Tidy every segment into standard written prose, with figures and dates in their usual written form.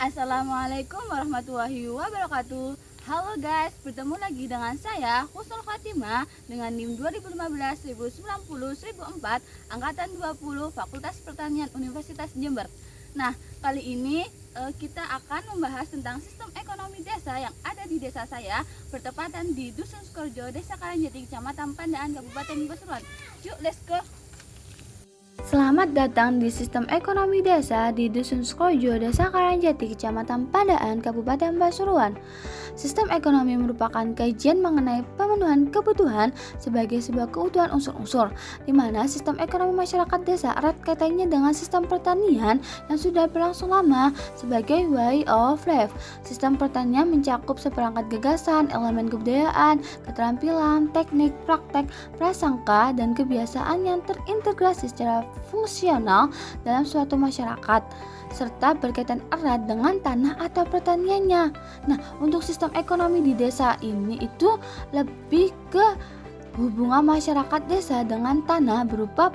Assalamualaikum warahmatullahi wabarakatuh. Halo guys, bertemu lagi dengan saya Husnul Khotimah dengan NIM 2015 1090 1004 angkatan 20 Fakultas Pertanian Universitas Jember. Nah, kali ini kita akan membahas tentang sistem ekonomi desa yang ada di desa saya, bertepatan di Dusun Sukorejo, Desa Karangjati, Kecamatan Pandaan, Kabupaten Pasuruan. Yuk, let's go. Selamat datang di Sistem Ekonomi Desa di Dusun Sukorejo, Desa Karangjati, Kecamatan Pandaan, Kabupaten Pasuruan. Sistem ekonomi merupakan kajian mengenai pemenuhan kebutuhan sebagai sebuah keutuhan unsur-unsur, di mana sistem ekonomi masyarakat desa erat kaitannya dengan sistem pertanian yang sudah berlangsung lama sebagai way of life. Sistem pertanian mencakup seperangkat gagasan, elemen kebudayaan, keterampilan, teknik, praktek, prasangka, dan kebiasaan yang terintegrasi secara fungsional dalam suatu masyarakat, serta berkaitan erat dengan tanah atau pertaniannya. Nah, untuk sistem ekonomi di desa ini itu lebih ke hubungan masyarakat desa dengan tanah berupa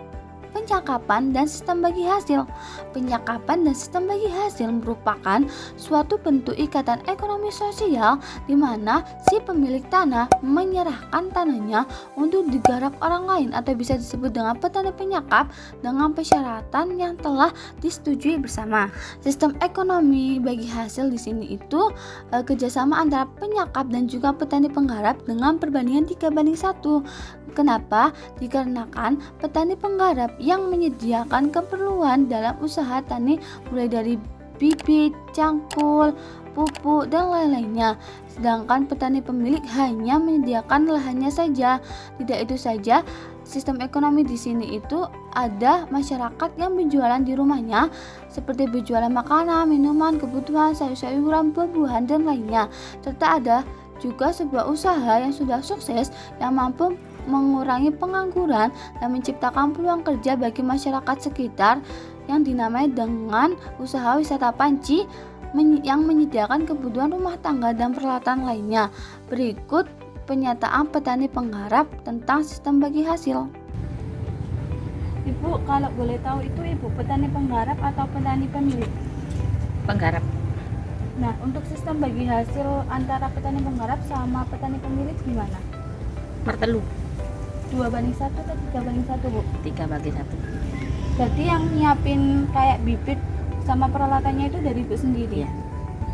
penyakapan dan sistem bagi hasil. Penyakapan dan sistem bagi hasil merupakan suatu bentuk ikatan ekonomi sosial di mana si pemilik tanah menyerahkan tanahnya untuk digarap orang lain, atau bisa disebut dengan petani penyakap dengan persyaratan yang telah disetujui bersama. Sistem ekonomi bagi hasil di sini itu kerjasama antara penyakap dan juga petani penggarap dengan perbandingan 3:1. Kenapa? Dikarenakan petani penggarap yang menyediakan keperluan dalam usaha tani mulai dari bibit, cangkul, pupuk, dan lain-lainnya. Sedangkan petani pemilik hanya menyediakan lahannya saja. Tidak itu saja, sistem ekonomi di sini itu ada masyarakat yang berjualan di rumahnya, seperti berjualan makanan, minuman, kebutuhan, sayur-sayuran, buah-buahan, dan lainnya. Serta ada juga sebuah usaha yang sudah sukses yang mampu mengurangi pengangguran dan menciptakan peluang kerja bagi masyarakat sekitar yang dinamai dengan usaha wisata panci yang menyediakan kebutuhan rumah tangga dan peralatan lainnya. Berikut pernyataan petani penggarap tentang sistem bagi hasil. Ibu, kalau boleh tahu itu Ibu petani penggarap atau petani pemilik? Penggarap. Nah, untuk sistem bagi hasil antara petani penggarap sama petani pemilik gimana? Mertelu 2:1 atau 3:1, Bu? 3/1. Berarti yang nyiapin kayak bibit sama peralatannya itu dari Ibu sendiri? Iya.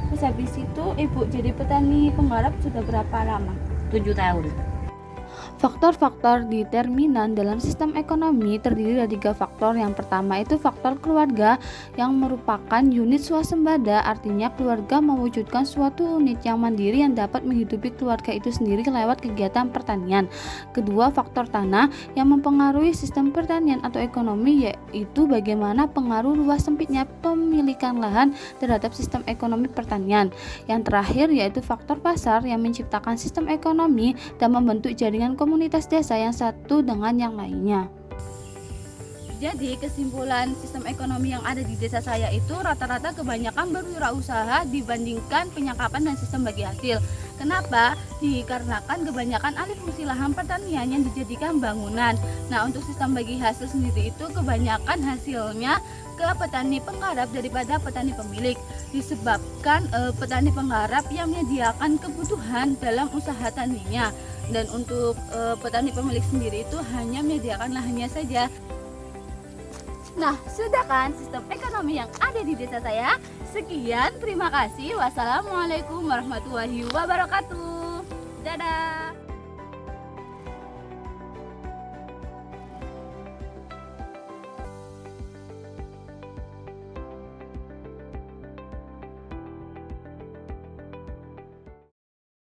Terus habis itu Ibu jadi petani penggarap sudah berapa lama? 7 tahun. Faktor-faktor determinan dalam sistem ekonomi terdiri dari 3 faktor. Yang pertama itu faktor keluarga yang merupakan unit swasembada, artinya keluarga mewujudkan suatu unit yang mandiri yang dapat menghidupi keluarga itu sendiri lewat kegiatan pertanian. Kedua, faktor tanah yang mempengaruhi sistem pertanian atau ekonomi, yaitu bagaimana pengaruh luas sempitnya pemilikan lahan terhadap sistem ekonomi pertanian. Yang terakhir yaitu faktor pasar yang menciptakan sistem ekonomi dan membentuk jaringan komunitas desa yang satu dengan yang lainnya. Jadi kesimpulan sistem ekonomi yang ada di desa saya itu rata-rata kebanyakan berwirausaha dibandingkan penyakapan dan sistem bagi hasil. Kenapa? Dikarenakan kebanyakan alih fungsi lahan pertanian yang dijadikan bangunan. Nah, untuk sistem bagi hasil sendiri itu kebanyakan hasilnya ke petani penggarap daripada petani pemilik, disebabkan petani penggarap yang menyediakan kebutuhan dalam usaha taninya, dan untuk petani pemilik sendiri itu hanya menyediakan lahannya saja. Nah, sudah kan sistem ekonomi yang ada di desa saya? Sekian, terima kasih. Wassalamualaikum warahmatullahi wabarakatuh. Dadah.